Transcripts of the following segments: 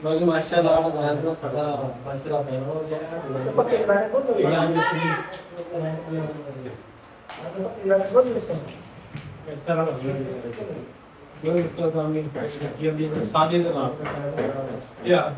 ਬਾਕੀ ਮਾਸ਼ਾਅੱਲਾ ਦਾ ਸਾਡਾ ਫੈਸਲਾ ਪੈਨ ਹੋ ਗਿਆ ਹੈ ਤੇ ਪੱਕੇ ਪੈਨ ਕੋਲ ਹੋ ਗਿਆ ਇਸ ਤਰ੍ਹਾਂ ਹੋ ਗਿਆ ਜੋ ਇਸ ਤਰ੍ਹਾਂ ਦਾ ਮੈਂ ਕੀ ਅਭੀ ਸਾਜੇ ਦਾ ਨਾਮ ਯਾ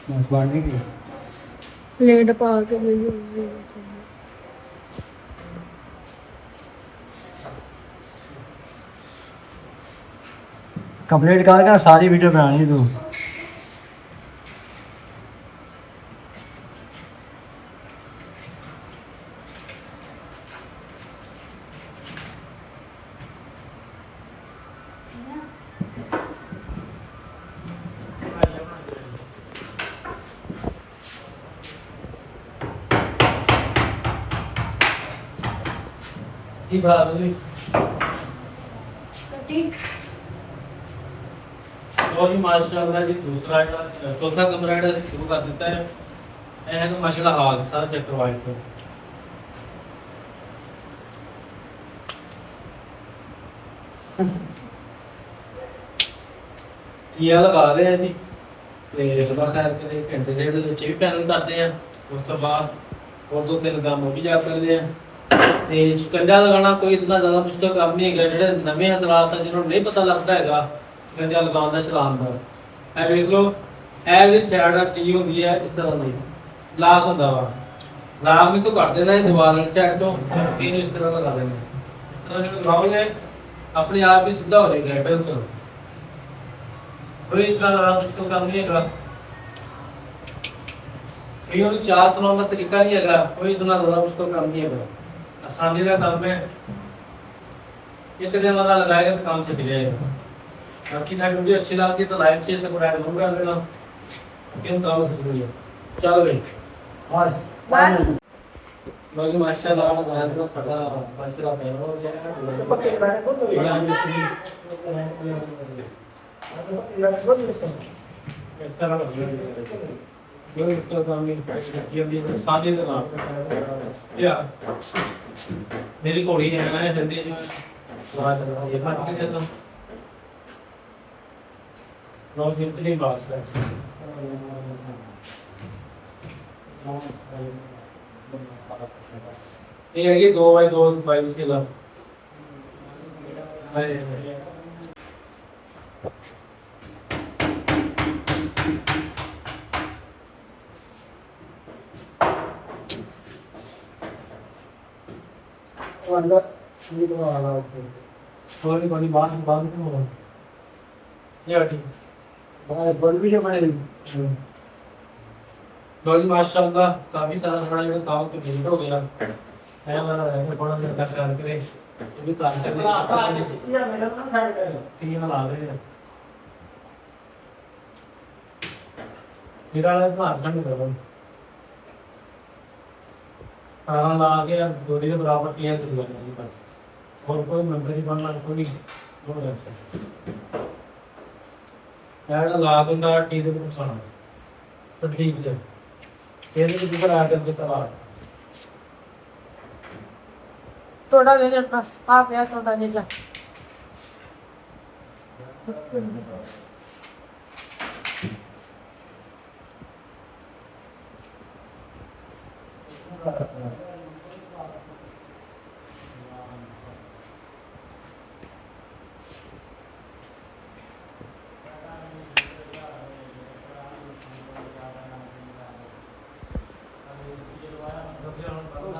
बस बांटने की प्लेट पा के कंप्लीट कर सारी वीडियो बनानी तू ये बात है कटिंग और भी माशाअल्लाह जी दूसरा चौथा कमरा शुरू कर देता है यह है माशाअल्लाह हॉल सारा चेक करवाए तो ये लगा रहे हैं जी ਤੇ ਰੱਬਾ ਖੈਰ ਕਰੇ ਘੰਟੇ ਡੇਢ ਦੇ ਵਿੱਚ ਵੀ ਫਾਈਨਲ ਕਰਦੇ ਆ ਉਸ ਤੋਂ ਬਾਅਦ ਹੋਰ ਦੋ ਤਿੰਨ ਕੰਮ ਵੀ ਜਾ ਕਰਦੇ ਆ ਤੇ ਸ਼ਿਕੰਜਾ ਲਗਾਉਣਾ ਕੋਈ ਇतना ਜ਼ਿਆਦਾ ਮੁਸ਼ਕਲ ਕੰਮ ਨਹੀਂ ਹੈਗਾ ਜਿਹੜੇ ਨਵੇਂ ਹਜ਼ਰਾਤ ਆ ਜਿਹਨੂੰ ਨਹੀਂ ਪਤਾ ਲੱਗਦਾ ਹੈਗਾ ਸ਼ਿਕੰਜਾ ਲਗਾਉਣ ਦਾ ਚਲਾਉਣ ਦਾ ਇਹ ਵੇਖ ਲਓ ਇਹ ਜਿਹੜੀ ਸਾਈਡ ਆ ਟੀ ਹੁੰਦੀ ਹੈ ਇਸ ਤਰ੍ਹਾਂ ਦੀ ਲਾਗ ਹੁੰਦਾ ਵਾ ਲਾਗ ਵੀ ਤੋਂ ਕੱਢ ਦੇਣਾ ਇਹ ਦੀਵਾਰ ਵਾਲੀ ਸਾਈਡ ਤੋਂ ਤੀਨ ਇਸ ਤਰ੍ਹਾਂ ਲਗਾ ਦੇਣਾ ਇਸ ਤਰ੍ਹਾਂ ਜਦੋਂ ਲਗਾਓਗੇ ਆਪਣੇ ਆਪ ਹੀ ਸਿੱਧਾ ਹੋ ਜਾਏਗਾ ਬਿਲਕੁਲ कोई इतना ज़्यादा मुश्किल काम नहीं है कहीं और चार चलाने का तरीका नहीं है कोई इतना ज़्यादा मुश्किल काम नहीं है आसानी का काम है एक दिन वाला लगाएगा तो काम से मिल जाएगा बाकी साइड वीडियो अच्छी लगती है तो लाइक शेयर सब्सक्राइब जरूर कर देना क्यों काम जरूरी है चलो भाई बस बाकी माशाअल्लाह का सारा फैसला पैन हो गया है तो पक्के पैन को हो गया इस तरह हो गया जो इस तरह का मैं की अभी साजे का नाम या मेरी घोड़ी है ना जल्दी जो बात ये बात कर देता हूं नो सिंपली बात है ये है कि 2x2 22 के ला अंदर ये तो वाला और भी कोई बात नहीं हो ये ठीक बाहर बल भी जमाए डॉली माशाअल्लाह काफी सारा बड़ा जो काम तो फिनिश हो गया है वाला है बड़ा लड़का कर करे ये भी काम कर ले या मैडम ना साइड कर तीन ला दे मेरा ना आसान कर हाँ ला के दूरी के बराबर क्लियर कर लेना बस और कोई मेंबर ही बनना कोई यार ला के ना टी दे को खाना तो ठीक है ये तो ऊपर आ कर देता ला थोड़ा ले जा आप यार थोड़ा ले जा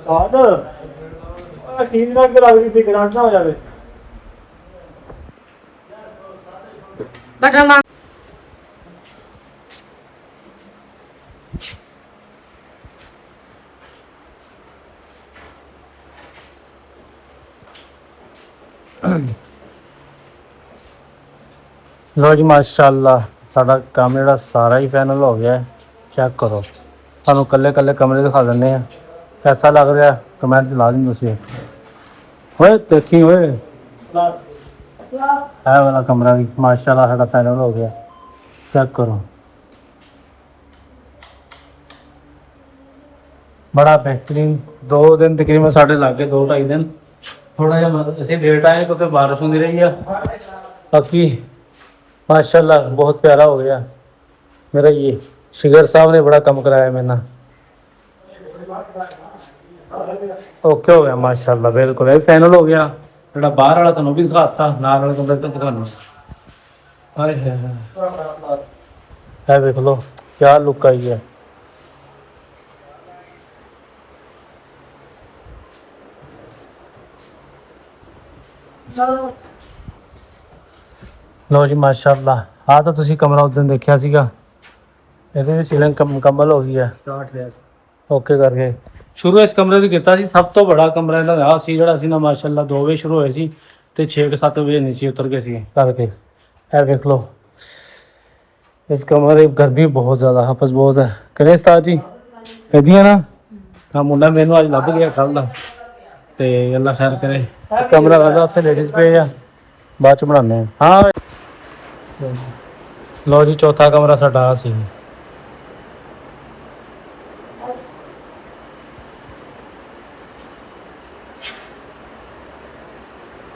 ਸਾਡ ਠੀਕ ਨਾਲ ਕੇ ਲੱਗਦੀ ਤੇ ਗਰਾਂਟ ਨਾ ਹੋ ਜਾਵੇ बटन मार ਲੋ ਜੀ ਮਾਸ਼ਾਅੱਲਾ ਸਾਡਾ ਕੰਮ ਜਿਹੜਾ ਸਾਰਾ ਹੀ ਫਾਈਨਲ ਹੋ ਗਿਆ ਹੈ। ਚੈੱਕ ਕਰੋ, ਤੁਹਾਨੂੰ ਕੱਲੇ ਕੱਲੇ ਕਮਰੇ ਦਿਖਾ ਦਿੰਦੇ ਆ, कैसा लग रहा है कमेंट ला दी तुम। ओए देखी ओए है वाला कमरा भी माशाल्लाह साਡਾ फाइनल हो गया। चेक करो, बड़ा बेहतरीन। 2 दिन तकरीबन साढ़े लग गए, 2-2.5 दिन। थोड़ा जिहा ਅਸੀਂ लेट आए क्योंकि बारिश होती रही है। बाकी माशाल्लाह बहुत प्यारा हो गया। मेरा ये शिगर साहब ने बड़ा कम कराया मेरे ना। ओके हो गया माशाल्लाह, बिल्कुल ये फाइनल हो गया। ਜਿਹੜਾ ਬਾਹਰ ਵਾਲਾ ਤੁਹਾਨੂੰ ਵੀ ਦਿਖਾਤਾ, ਨਾਲ ਵਾਲੇ ਕਮਰੇ ਤੋਂ ਦਿਖਾਣਾ। ਹਾਏ ਹਾਏ ਇਹ ਵੇਖ ਲਓ ਕੀ ਲੁੱਕ ਆਈ ਹੈ। ਲਓ ਜੀ ਮਾਸ਼ਾਅੱਲਾ, ਆ ਤਾਂ ਤੁਸੀਂ ਕਮਰਾ ਉਸ ਦਿਨ ਦੇਖਿਆ ਸੀਗਾ। ਇਹਦੇ ਵਿੱਚ ਸੀਲਿੰਗ ਮੁਕੰਮਲ ਹੋ ਗਈ ਹੈ। ਓਕੇ ਕਰਕੇ ਸ਼ੁਰੂ ਇਸ ਕਮਰੇ ਤੋਂ ਕੀਤਾ ਸੀ। ਸਭ ਤੋਂ ਬੜਾ ਕਮਰਾ ਇਹਨਾਂ ਦਾ ਸੀ ਜਿਹੜਾ ਸੀ ਨਾ ਮਾਸ਼ਾਅੱਲਾ 2 ਵਜੇ ਸ਼ੁਰੂ ਹੋਏ ਸੀ ਤੇ 6-7 ਵਜੇ ਨੀਚੇ ਉਤਰ ਗਏ ਸੀ ਕਰਕੇ। ਇਹ ਵੇਖ ਲਓ ਇਸ ਕਮਰੇ ਗਰਮੀ ਬਹੁਤ ਜ਼ਿਆਦਾ, ਹਫਸ ਬਹੁਤ ਹੈ। ਕਰੇ ਉਸਤਾਦ ਜੀ ਕਹਦੀਆਂ ਨਾ ਆ ਮੁੰਡਾ ਮੈਨੂੰ ਅੱਜ ਲੱਭ ਗਿਆ ਕੱਲ ਦਾ, ਤੇ ਅੱਲਾ ਖੈਰ ਕਰੇ। ਕਮਰਾ ਵਾਲਾ ਉੱਥੇ ਲੇਡੀਜ਼ ਪਏ ਆ, ਬਾਅਦ ਚ ਬਣਾਉਂਦੇ ਆ। ਹਾਂ ਲਓ ਜੀ ਚੌਥਾ ਕਮਰਾ ਸਾਡਾ ਆ ਸੀ।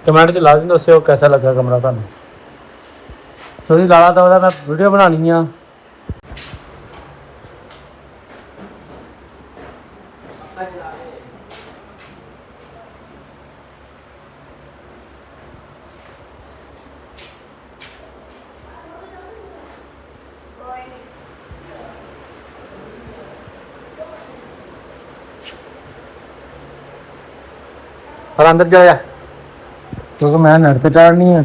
कमेंट च लाजमी दस्यो कैसा लगा कमरा सानू। तुसीं लाला तो मैं वीडियो बनानी आ। और अंदर जाया क्योंकि मैं नेट पे चढ़नी है।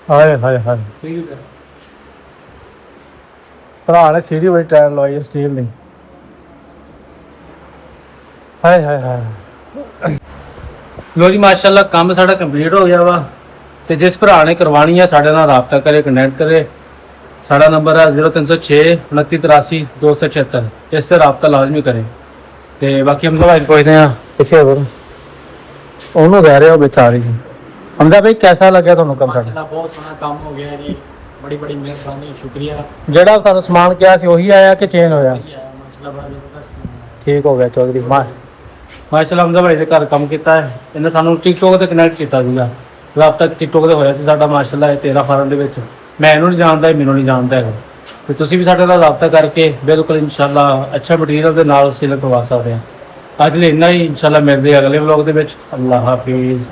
हाय हाय हाय भरा ने सीढ़ी बड़ी टायर लवाई है स्टील दी। हाय हाय हाय लो जी माशाल्लाह काम साडा कंप्लीट हो गया वा। ते जिस भरा ने करवानी है साडे नाल राबता करे, कनेक्ट करे। साडा नंबर है 0306 29 83 276। इस ते राबता लाजमी करें। ਤੇ ਬਾਕੀ ਹਮਜ਼ਾ ਭਾਈ ਪੁੱਛਦੇ ਆ ਪਿੱਛੇ ਹੋਰ ਉਹਨੂੰ ਕਹਿ ਰਹੇ ਹੋ ਵਿਚਾਰੀ ਜੀ। ਹਮਜ਼ਾ ਭਾਈ ਕੈਸਾ ਲੱਗਿਆ ਤੁਹਾਨੂੰ ਕੰਮ ਸਾਡਾ? ਬਹੁਤ ਸੋਹਣਾ ਕੰਮ ਹੋ ਗਿਆ ਜੀ, ਬੜੀ ਬੜੀ ਮਿਹਰਬਾਨੀ, ਸ਼ੁਕਰੀਆ। ਜਿਹੜਾ ਤੁਹਾਨੂੰ ਸਮਾਨ ਕਿਹਾ ਸੀ ਉਹੀ ਆਇਆ ਕਿ ਚੇਂਜ ਹੋਇਆ? ਮਾਸ਼ਾਅੱਲਾ ਬੜਾ ਜ਼ਬਰਦਸਤ ਠੀਕ ਹੋ ਗਿਆ ਚੌਧਰੀ ਮਾਸ਼ਾਅੱਲਾ। ਹਮਜ਼ਾ ਭਾਈ ਦੇ ਘਰ ਕੰਮ ਕੀਤਾ ਹੈ। ਇਹਨੇ ਸਾਨੂੰ ਟਿਕਟੋਕ ਤੇ ਕਨੈਕਟ ਕੀਤਾ ਸੀਗਾ। ਰਾਬਤਾ ਟਿਕਟੋਕ ਤੇ ਹੋਇਆ ਸੀ ਸਾਡਾ ਮਾਸ਼ਾਅੱਲਾ। ਇਹ 13 ਫਾਰਮ ਦੇ ਵਿੱਚ ਮੈਂ ਇਹਨੂੰ ਨਹੀਂ ਜਾਣਦਾ, ਮੈਨੂੰ ਨਹੀਂ ਜਾਣਦਾ ਹੈਗਾ। ਤੇ ਤੁਸੀਂ ਵੀ ਸਾਡੇ ਨਾਲ ਰਾਬਤਾ ਕਰਕੇ ਬਿਲਕੁਲ ਇਨਸ਼ਾਅੱਲਾ ਅੱਛਾ ਮਟੀਰੀਅਲ ਦੇ ਨਾਲ ਸਿਲਕ ਕਰਵਾ ਸਕਦੇ ਆ। ਅੱਜ ਲਈ ਇੰਨਾ ਹੀ। ਇਨਸ਼ਾਅੱਲਾ ਮਿਲਦੇ ਅਗਲੇ ਵਲੌਗ ਦੇ ਵਿੱਚ। ਅੱਲਾਹ ਹਾਫਿਜ਼।